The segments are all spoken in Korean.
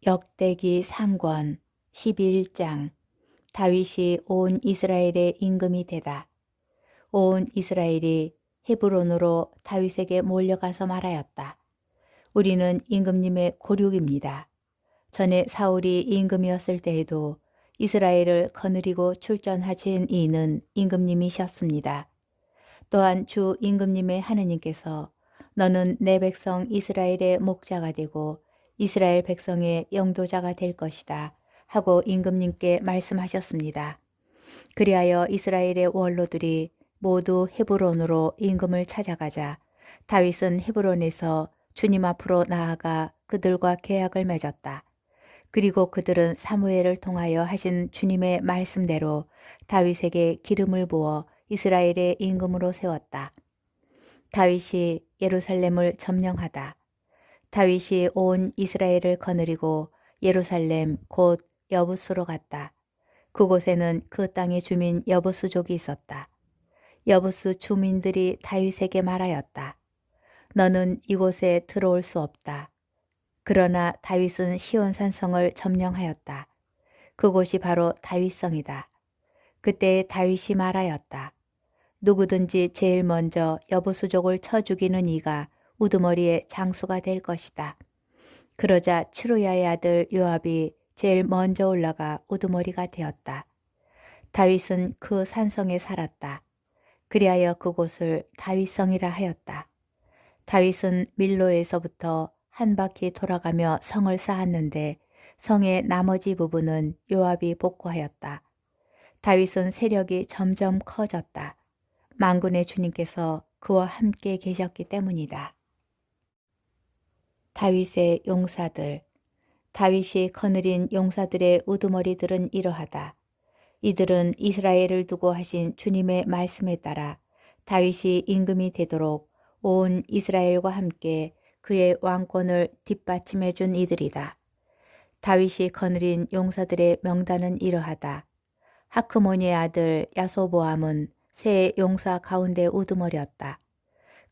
역대기 상권 11장. 다윗이 온 이스라엘의 임금이 되다. 온 이스라엘이 헤브론으로 다윗에게 몰려가서 말하였다. 우리는 임금님의 고륙입니다. 전에 사울이 임금이었을 때에도 이스라엘을 거느리고 출전하신 이는 임금님이셨습니다. 또한 주 임금님의 하느님께서 너는 내 백성 이스라엘의 목자가 되고 이스라엘 백성의 영도자가 될 것이다 하고 임금님께 말씀하셨습니다. 그리하여 이스라엘의 원로들이 모두 헤브론으로 임금을 찾아가자 다윗은 헤브론에서 주님 앞으로 나아가 그들과 계약을 맺었다. 그리고 그들은 사무엘을 통하여 하신 주님의 말씀대로 다윗에게 기름을 부어 이스라엘의 임금으로 세웠다. 다윗이 예루살렘을 점령하다. 다윗이 온 이스라엘을 거느리고 예루살렘 곧 여부스로 갔다. 그곳에는 그 땅의 주민 여부스족이 있었다. 여부스 주민들이 다윗에게 말하였다. 너는 이곳에 들어올 수 없다. 그러나 다윗은 시온산성을 점령하였다. 그곳이 바로 다윗성이다. 그때 다윗이 말하였다. 누구든지 제일 먼저 여부수족을 쳐 죽이는 이가 우두머리의 장수가 될 것이다. 그러자 츠루야의 아들 요압이 제일 먼저 올라가 우두머리가 되었다. 다윗은 그 산성에 살았다. 그리하여 그곳을 다윗성이라 하였다. 다윗은 밀로에서부터 한 바퀴 돌아가며 성을 쌓았는데 성의 나머지 부분은 요압이 복구하였다. 다윗은 세력이 점점 커졌다. 만군의 주님께서 그와 함께 계셨기 때문이다. 다윗의 용사들. 다윗이 거느린 용사들의 우두머리들은 이러하다. 이들은 이스라엘을 두고 하신 주님의 말씀에 따라 다윗이 임금이 되도록 온 이스라엘과 함께 그의 왕권을 뒷받침해 준 이들이다. 다윗이 거느린 용사들의 명단은 이러하다. 하크모니의 아들 야소보암은 세 용사 가운데 우두머리였다.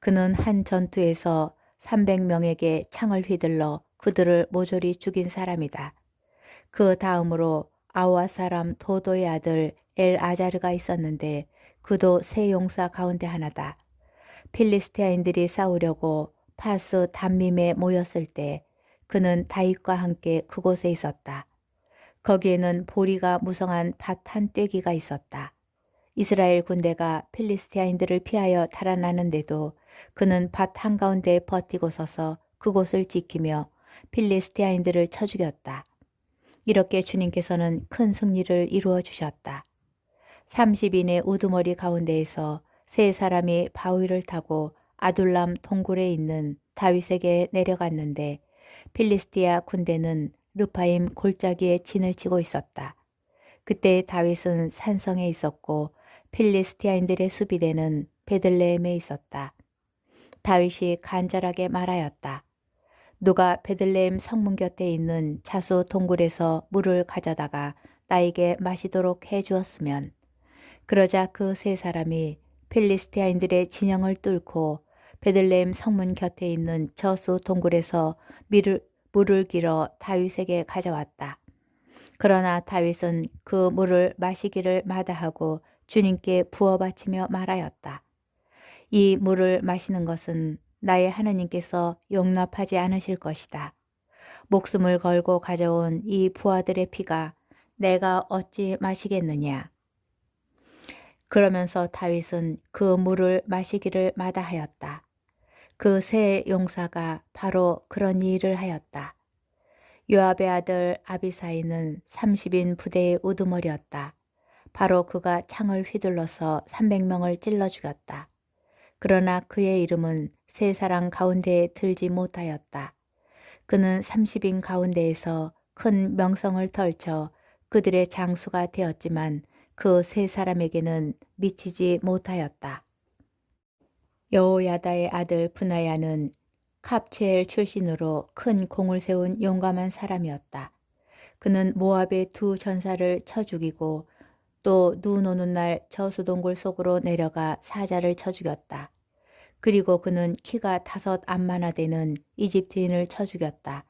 그는 한 전투에서 300명에게 창을 휘둘러 그들을 모조리 죽인 사람이다. 그 다음으로 아와 사람 도도의 아들 엘아자르가 있었는데 그도 세 용사 가운데 하나다. 필리스티아인들이 싸우려고 파스 담밈에 모였을 때 그는 다윗과 함께 그곳에 있었다. 거기에는 보리가 무성한 밭 한 떼기가 있었다. 이스라엘 군대가 필리스티아인들을 피하여 달아나는데도 그는 밭 한가운데 버티고 서서 그곳을 지키며 필리스티아인들을 쳐 죽였다. 이렇게 주님께서는 큰 승리를 이루어 주셨다. 30인의 우두머리 가운데에서 세 사람이 바위를 타고 아둘람 동굴에 있는 다윗에게 내려갔는데 필리스티아 군대는 르파임 골짜기에 진을 치고 있었다. 그때 다윗은 산성에 있었고 필리스티아인들의 수비대는 베들레헴에 있었다. 다윗이 간절하게 말하였다. 누가 베들레헴 성문 곁에 있는 자수 동굴에서 물을 가져다가 나에게 마시도록 해주었으면. 그러자 그 세 사람이 필리스티아인들의 진영을 뚫고 베들레헴 성문 곁에 있는 저수 동굴에서 물을 길어 다윗에게 가져왔다. 그러나 다윗은 그 물을 마시기를 마다하고 주님께 부어 바치며 말하였다. 이 물을 마시는 것은 나의 하나님께서 용납하지 않으실 것이다. 목숨을 걸고 가져온 이 부하들의 피가 내가 어찌 마시겠느냐. 그러면서 다윗은 그 물을 마시기를 마다하였다. 그 세 용사가 바로 그런 일을 하였다. 요압의 아들 아비사이는 30인 부대의 우두머리였다. 바로 그가 창을 휘둘러서 300명을 찔러 죽였다. 그러나 그의 이름은 세 사람 가운데에 들지 못하였다. 그는 30인 가운데에서 큰 명성을 펼쳐 그들의 장수가 되었지만 그 세 사람에게는 미치지 못하였다. 여호야다의 아들 브나야는 갑체엘 출신으로 큰 공을 세운 용감한 사람이었다. 그는 모압의 두 전사를 쳐 죽이고 또 눈 오는 날 저수동굴 속으로 내려가 사자를 쳐 죽였다. 그리고 그는 키가 5 암마나 되는 이집트인을 쳐 죽였다.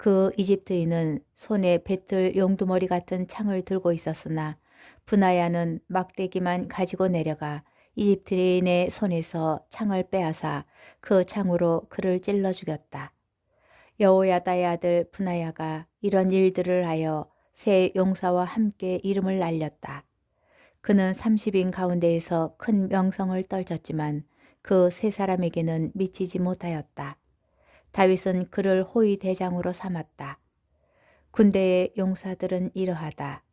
그 이집트인은 손에 배틀 용두머리 같은 창을 들고 있었으나 분하야는 막대기만 가지고 내려가 이집트인의 손에서 창을 빼앗아 그 창으로 그를 찔러 죽였다. 여호야다의 아들 분하야가 이런 일들을 하여 세 용사와 함께 이름을 날렸다. 그는 30인 가운데에서 큰 명성을 떨쳤지만 그 세 사람에게는 미치지 못하였다. 다윗은 그를 호위 대장으로 삼았다. 군대의 용사들은 이러하다.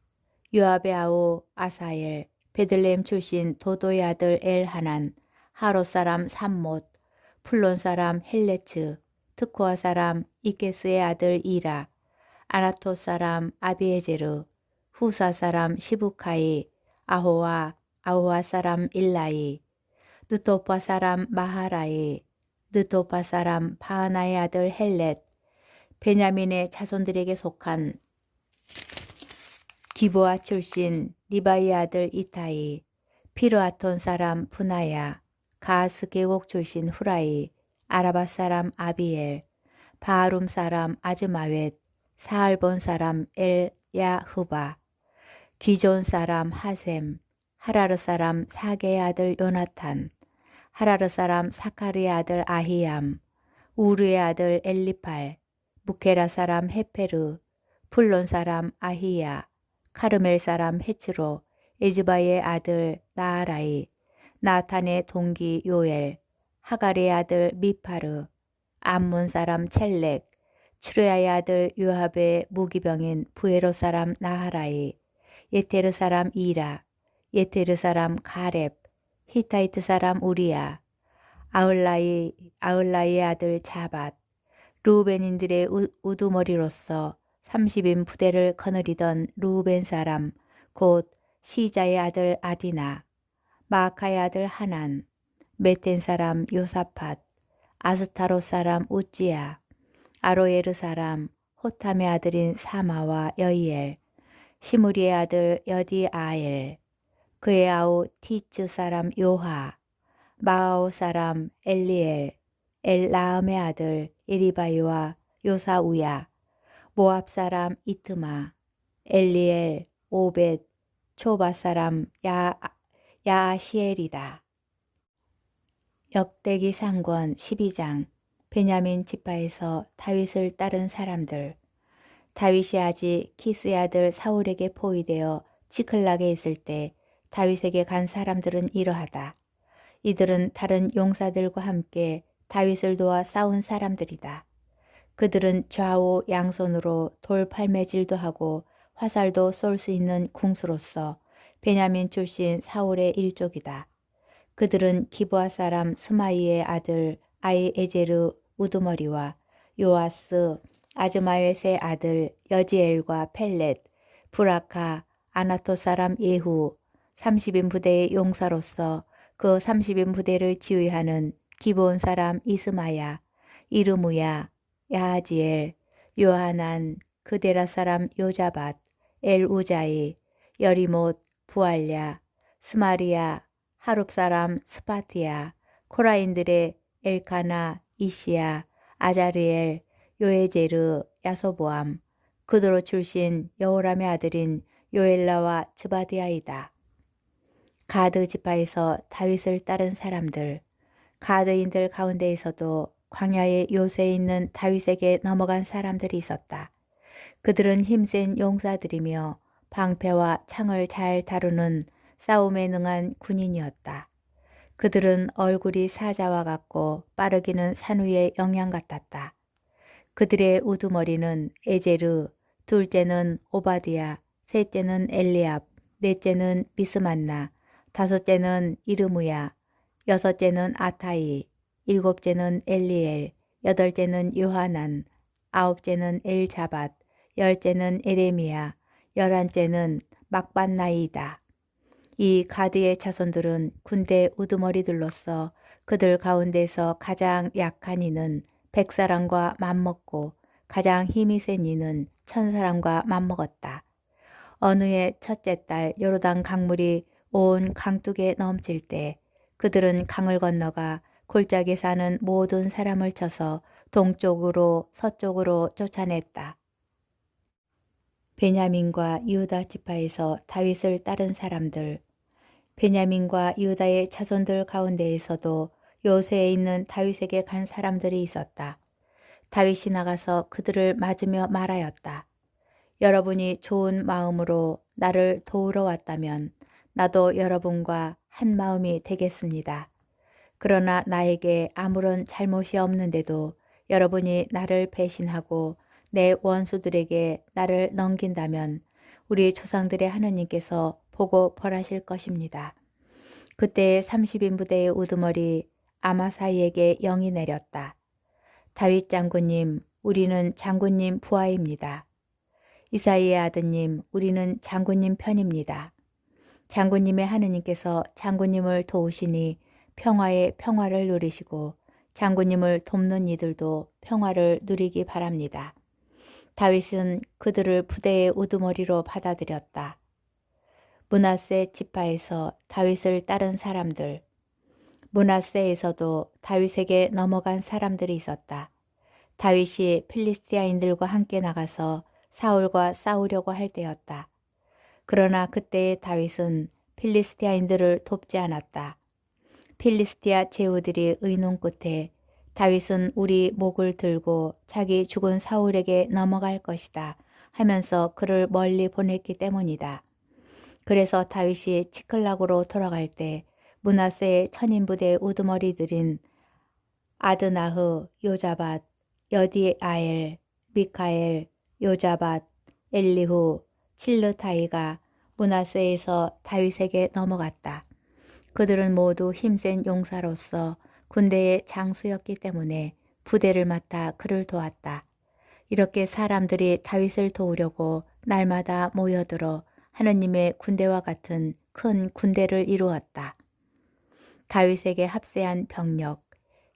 요압의 아우 아사엘, 베들레헴 출신 도도의 아들 엘하난, 하롯 사람 삼못, 풀론 사람 헬레츠, 특코아 사람 이케스의 아들 이라, 아나토 사람 아비에제르, 후사 사람 시부카이, 아호와 사람 일라이, 느토파 사람 마하라이, 느토파 사람 바하나의 아들 헬렛, 베냐민의 자손들에게 속한 기브아 출신 리바이의 아들 이타이, 피르아톤 사람 분하야, 가스 계곡 출신 후라이, 아라바 사람 아비엘, 바하룸 사람 아즈마웻, 사알본 사람 엘야흐바, 기존 사람 하셈, 하라르 사람 사게의 아들 요나탄, 하라르 사람 사카리의 아들 아히암, 우르의 아들 엘리팔, 무케라 사람 헤페르, 풀론 사람 아히야, 카르멜 사람 헤츠로, 에즈바의 아들 나아라이, 나탄의 동기 요엘, 하갈의 아들 미파르, 암몬 사람 첼렉, 추레아의 아들 요압의 무기병인 부에로 사람 나하라이, 예테르 사람 이라, 예테르 사람 가렙, 히타이트 사람 우리야, 아흘라이의 아들 자밧, 루벤인들의 우두머리로서 30인 부대를 거느리던 루벤 사람, 곧 시자의 아들 아디나, 마아카의 아들 하난, 메텐 사람 요사팟, 아스타롯 사람 우찌야, 아로에르 사람 호탐의 아들인 사마와 여이엘, 시므리의 아들 여디아엘, 그의 아우 티츠 사람 요하, 마아오 사람 엘리엘, 엘라음의 아들 에리바이와 요사우야, 모압 사람 이트마, 엘리엘, 오벳, 초바 사람 야아시엘이다. 역대기 상권 12장. 베냐민 지파에서 다윗을 따른 사람들. 다윗이 아직 키스의 아들 사울에게 포위되어 지클락에 있을 때 다윗에게 간 사람들은 이러하다. 이들은 다른 용사들과 함께 다윗을 도와 싸운 사람들이다. 그들은 좌우 양손으로 돌 팔매질도 하고 화살도 쏠 수 있는 궁수로서 베냐민 출신 사울의 일족이다. 그들은 기브아 사람 스마이의 아들 아이에제르 우두머리와 요아스 아즈마웻의 아들 여지엘과 펠렛, 브라카, 아나토 사람 예후, 30인 부대의 용사로서 그 30인 부대를 지휘하는 기브온 사람 이스마야, 이르무야, 야하지엘, 요하난, 그데라 사람 요자밧, 엘우자이, 여리못, 부알랴, 스마리아, 하룹 사람 스파티아, 코라인들의 엘카나, 이시야, 아자리엘, 요에제르, 야소보암, 그도로 출신 여호람의 아들인 요엘라와 즈바디아이다. 가드 지파에서 다윗을 따른 사람들. 가드인들 가운데에서도 광야의 요새에 있는 다윗에게 넘어간 사람들이 있었다. 그들은 힘센 용사들이며 방패와 창을 잘 다루는 싸움에 능한 군인이었다. 그들은 얼굴이 사자와 같고 빠르기는 산 위의 영양 같았다. 그들의 우두머리는 에제르, 둘째는 오바디야, 셋째는 엘리압, 넷째는 미스만나, 다섯째는 이르무야, 여섯째는 아타이, 일곱째는 엘리엘, 여덟째는 요하난, 아홉째는 엘자밧, 열째는 에레미야, 열한째는 막반나이다. 이 가드의 자손들은 군대 우두머리들로서 그들 가운데서 가장 약한 이는 100사람과 맞먹고 가장 힘이 센 이는 1000사람과 맞먹었다. 어느 해 첫째 달 요르단 강물이 온 강둑에 넘칠 때 그들은 강을 건너가 골짜기에 사는 모든 사람을 쳐서 동쪽으로 서쪽으로 쫓아냈다. 베냐민과 유다 지파에서 다윗을 따른 사람들, 베냐민과 유다의 자손들 가운데에서도 요새에 있는 다윗에게 간 사람들이 있었다. 다윗이 나가서 그들을 맞으며 말하였다. 여러분이 좋은 마음으로 나를 도우러 왔다면 나도 여러분과 한 마음이 되겠습니다. 그러나 나에게 아무런 잘못이 없는데도 여러분이 나를 배신하고 내 원수들에게 나를 넘긴다면 우리 조상들의 하느님께서 보고 벌하실 것입니다. 그때 30인 부대의 우두머리 아마사이에게 영이 내렸다. 다윗 장군님, 우리는 장군님 부하입니다. 이사이의 아드님, 우리는 장군님 편입니다. 장군님의 하느님께서 장군님을 도우시니 평화의 평화를 누리시고 장군님을 돕는 이들도 평화를 누리기 바랍니다. 다윗은 그들을 부대의 우두머리로 받아들였다. 므낫세 지파에서 다윗을 따른 사람들, 므낫세에서도 다윗에게 넘어간 사람들이 있었다. 다윗이 필리스티아인들과 함께 나가서 사울과 싸우려고 할 때였다. 그러나 그때의 다윗은 필리스티아인들을 돕지 않았다. 필리스티아 제후들이 의논 끝에 다윗은 우리 목을 들고 자기 죽은 사울에게 넘어갈 것이다 하면서 그를 멀리 보냈기 때문이다. 그래서 다윗이 치클락으로 돌아갈 때 므낫세의 천인부대 우두머리들인 아드나흐, 요자밧, 여디아엘, 미카엘, 요자밧, 엘리후, 칠르타이가 므낫세에서 다윗에게 넘어갔다. 그들은 모두 힘센 용사로서 군대의 장수였기 때문에 부대를 맡아 그를 도왔다. 이렇게 사람들이 다윗을 도우려고 날마다 모여들어 하느님의 군대와 같은 큰 군대를 이루었다. 다윗에게 합세한 병력,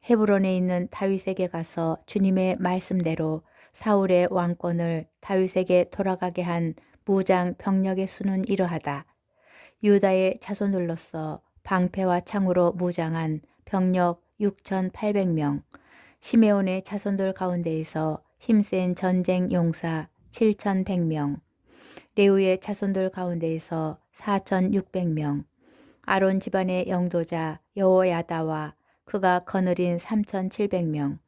헤브론에 있는 다윗에게 가서 주님의 말씀대로 사울의 왕권을 다윗에게 돌아가게 한 무장 병력의 수는 이러하다. 유다의 자손들로서 방패와 창으로 무장한 병력 6,800명, 시메온의 자손들 가운데에서 힘센 전쟁 용사 7,100명, 레위의 자손들 가운데에서 4,600명, 아론 집안의 영도자 여호야다와 그가 거느린 3,700명,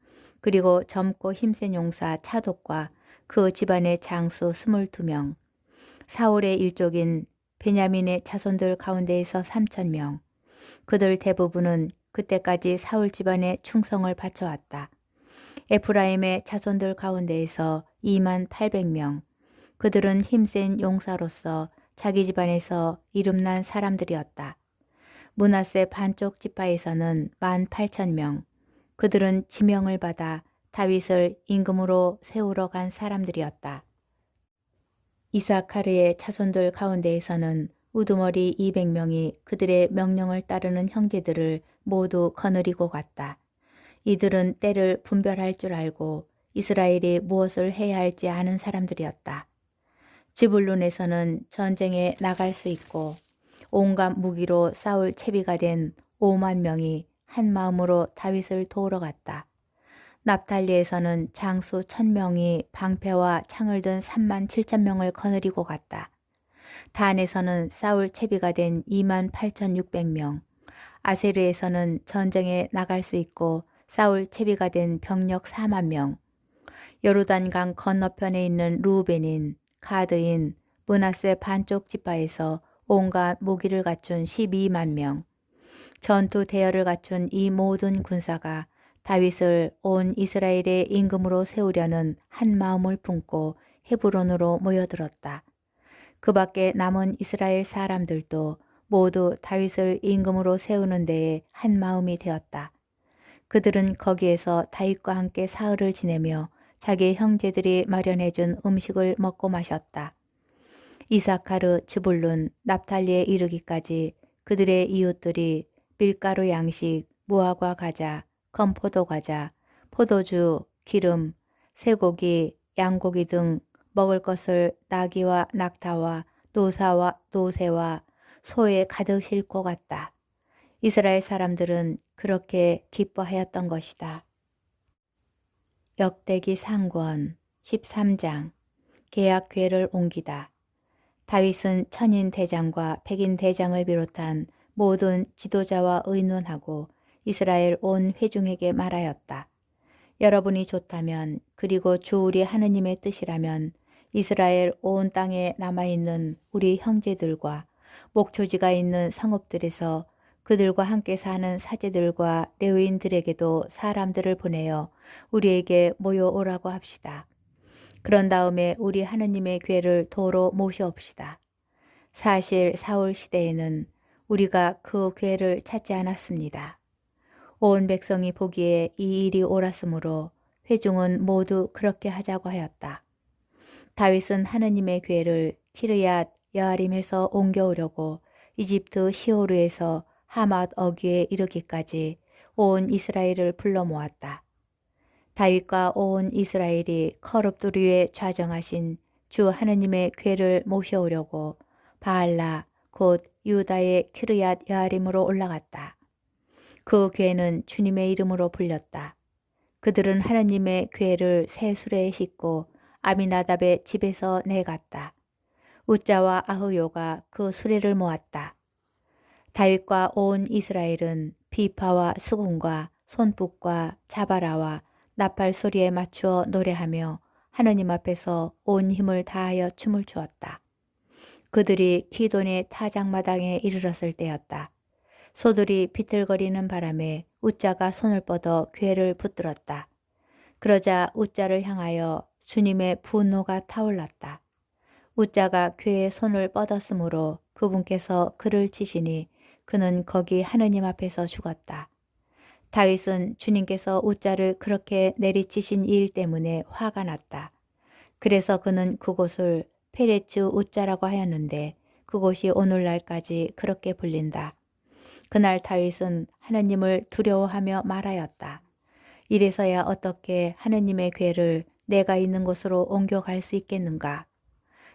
그리고 젊고 힘센 용사 차독과 그 집안의 장수 22명, 사울의 일족인 베냐민의 자손들 가운데에서 3,000명, 그들 대부분은 그때까지 사울 집안에 충성을 바쳐왔다. 에프라임의 자손들 가운데에서 28,000명, 그들은 힘센 용사로서 자기 집안에서 이름난 사람들이었다. 므낫세 반쪽 지파에서는 18,000명, 그들은 지명을 받아 다윗을 임금으로 세우러 간 사람들이었다. 이사카르의 자손들 가운데에서는 우두머리 200명이 그들의 명령을 따르는 형제들을 모두 거느리고 갔다. 이들은 때를 분별할 줄 알고 이스라엘이 무엇을 해야 할지 아는 사람들이었다. 지불룬에서는 전쟁에 나갈 수 있고 온갖 무기로 싸울 채비가 된 5만 명이 한 마음으로 다윗을 도우러 갔다. 납달리에서는 장수 1,000명이 방패와 창을 든 37,000명을 거느리고 갔다. 단에서는 싸울 채비가 된 28,600명, 아세르에서는 전쟁에 나갈 수 있고 싸울 채비가 된 병력 4만 명, 요르단강 건너편에 있는 루벤인, 가드인, 므낫세 반쪽 지파에서 온갖 무기를 갖춘 12만 명, 전투 대열을 갖춘 이 모든 군사가 다윗을 온 이스라엘의 임금으로 세우려는 한 마음을 품고 헤브론으로 모여들었다. 그 밖에 남은 이스라엘 사람들도 모두 다윗을 임금으로 세우는 데에 한 마음이 되었다. 그들은 거기에서 다윗과 함께 사흘을 지내며 자기 형제들이 마련해준 음식을 먹고 마셨다. 이사카르, 즈불룬, 납탈리에 이르기까지 그들의 이웃들이 밀가루 양식, 무화과 과자, 건포도 과자, 포도주, 기름, 쇠고기, 양고기 등 먹을 것을 나귀와 낙타와 노사와 노새와 소에 가득 싣고 갔다. 이스라엘 사람들은 그렇게 기뻐하였던 것이다. 역대기 상권 13장 계약궤를 옮기다. 다윗은 천인 대장과 백인 대장을 비롯한 모든 지도자와 의논하고 이스라엘 온 회중에게 말하였다. 여러분이 좋다면 그리고 주 우리 하느님의 뜻이라면 이스라엘 온 땅에 남아있는 우리 형제들과 목초지가 있는 성읍들에서 그들과 함께 사는 사제들과 레위인들에게도 사람들을 보내어 우리에게 모여오라고 합시다. 그런 다음에 우리 하느님의 궤를 도로 모셔옵시다. 사실 사울 시대에는 우리가 그 궤를 찾지 않았습니다. 온 백성이 보기에 이 일이 옳았으므로 회중은 모두 그렇게 하자고 하였다. 다윗은 하느님의 궤를 키르얏 여아림에서 옮겨오려고 이집트 시오르에서 하맛 어귀에 이르기까지 온 이스라엘을 불러 모았다. 다윗과 온 이스라엘이 커룹들 위에 좌정하신 주 하느님의 궤를 모셔오려고 바알라 곧 유다의 키르얏 여아림으로 올라갔다. 그 궤는 주님의 이름으로 불렸다. 그들은 하느님의 궤를 새 수레에 싣고 아미나답의 집에서 내갔다. 웃자와 아흐요가 그 수레를 모았다. 다윗과 온 이스라엘은 비파와 수군과 손붓과 자바라와 나팔 소리에 맞추어 노래하며 하느님 앞에서 온 힘을 다하여 춤을 추었다. 그들이 기돈의 타작마당에 이르렀을 때였다. 소들이 비틀거리는 바람에 웃자가 손을 뻗어 궤를 붙들었다. 그러자 웃자를 향하여 주님의 분노가 타올랐다. 웃자가 궤에 손을 뻗었으므로 그분께서 그를 치시니 그는 거기 하느님 앞에서 죽었다. 다윗은 주님께서 웃자를 그렇게 내리치신 일 때문에 화가 났다. 그래서 그는 그곳을 페레츠 웃자라고 하였는데 그곳이 오늘날까지 그렇게 불린다. 그날 다윗은 하느님을 두려워하며 말하였다. 이래서야 어떻게 하느님의 궤를 내가 있는 곳으로 옮겨갈 수 있겠는가?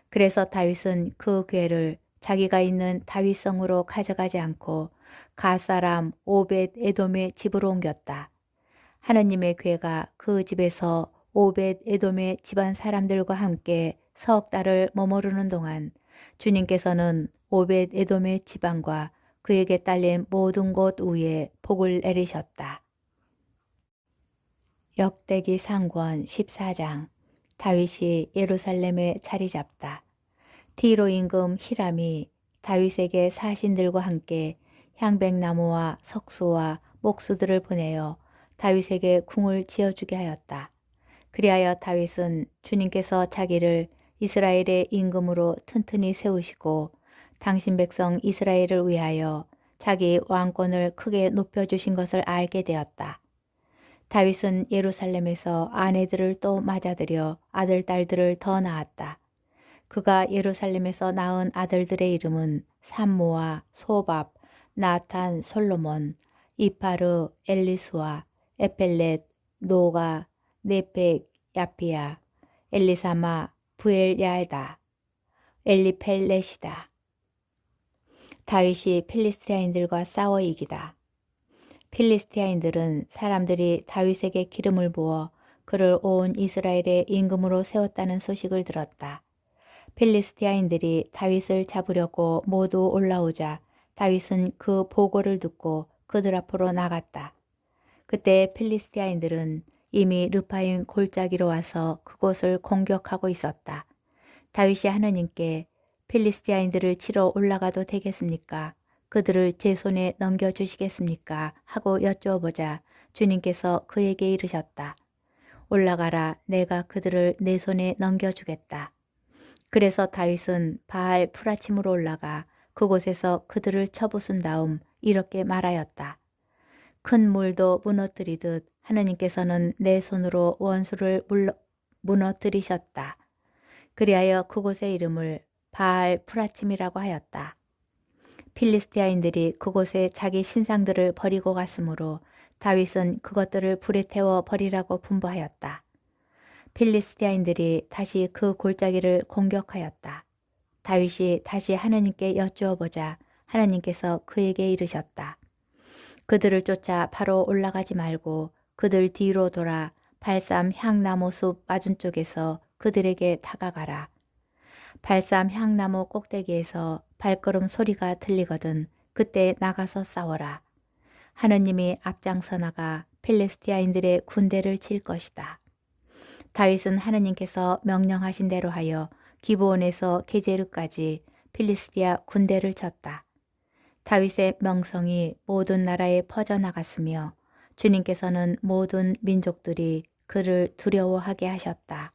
그래서 다윗은 그 궤를 자기가 있는 다윗성으로 가져가지 않고 갓 사람 오벳 에돔의 집으로 옮겼다. 하느님의 궤가 그 집에서 오벳 에돔의 집안 사람들과 함께 석 달을 머무르는 동안 주님께서는 오벳 에돔의 집안과 그에게 딸린 모든 곳 위에 복을 내리셨다. 역대기 상권 14장 다윗이 예루살렘에 자리 잡다. 디로 임금 히람이 다윗에게 사신들과 함께 향백나무와 석수와 목수들을 보내어 다윗에게 궁을 지어주게 하였다. 그리하여 다윗은 주님께서 자기를 이스라엘의 임금으로 튼튼히 세우시고 당신 백성 이스라엘을 위하여 자기 왕권을 크게 높여주신 것을 알게 되었다. 다윗은 예루살렘에서 아내들을 또 맞아들여 아들, 딸들을 더 낳았다. 그가 예루살렘에서 낳은 아들들의 이름은 삼무아, 소밥, 나탄, 솔로몬, 이파르, 엘리수아, 에펠렛, 노가, 네펙, 야피야, 엘리사마, 부엘야에다, 엘리펠렛이다. 다윗이 필리스티아인들과 싸워 이기다. 필리스티아인들은 사람들이 다윗에게 기름을 부어 그를 온 이스라엘의 임금으로 세웠다는 소식을 들었다. 필리스티아인들이 다윗을 잡으려고 모두 올라오자 다윗은 그 보고를 듣고 그들 앞으로 나갔다. 그때 필리스티아인들은 이미 르파임 골짜기로 와서 그곳을 공격하고 있었다. 다윗이 하느님께 필리스티아인들을 치러 올라가도 되겠습니까? 그들을 제 손에 넘겨주시겠습니까? 하고 여쭈어보자 주님께서 그에게 이르셨다. 올라가라, 내가 그들을 내 손에 넘겨주겠다. 그래서 다윗은 바알 프라침으로 올라가 그곳에서 그들을 쳐부순 다음 이렇게 말하였다. 큰 물도 무너뜨리듯 하느님께서는 내 손으로 원수를 무너뜨리셨다. 그리하여 그곳의 이름을 바알 프라침이라고 하였다. 필리스티아인들이 그곳에 자기 신상들을 버리고 갔으므로 다윗은 그것들을 불에 태워 버리라고 분부하였다. 필리스티아인들이 다시 그 골짜기를 공격하였다. 다윗이 다시 하느님께 여쭈어 보자 하느님께서 그에게 이르셨다. 그들을 쫓아 바로 올라가지 말고 그들 뒤로 돌아 발삼 향나무 숲 맞은쪽에서 그들에게 다가가라. 발삼 향나무 꼭대기에서 발걸음 소리가 들리거든 그때 나가서 싸워라. 하느님이 앞장서 나가 필리스티아인들의 군대를 칠 것이다. 다윗은 하느님께서 명령하신 대로 하여 기브온에서 게제르까지 필리스티아 군대를 쳤다. 다윗의 명성이 모든 나라에 퍼져나갔으며 주님께서는 모든 민족들이 그를 두려워하게 하셨다.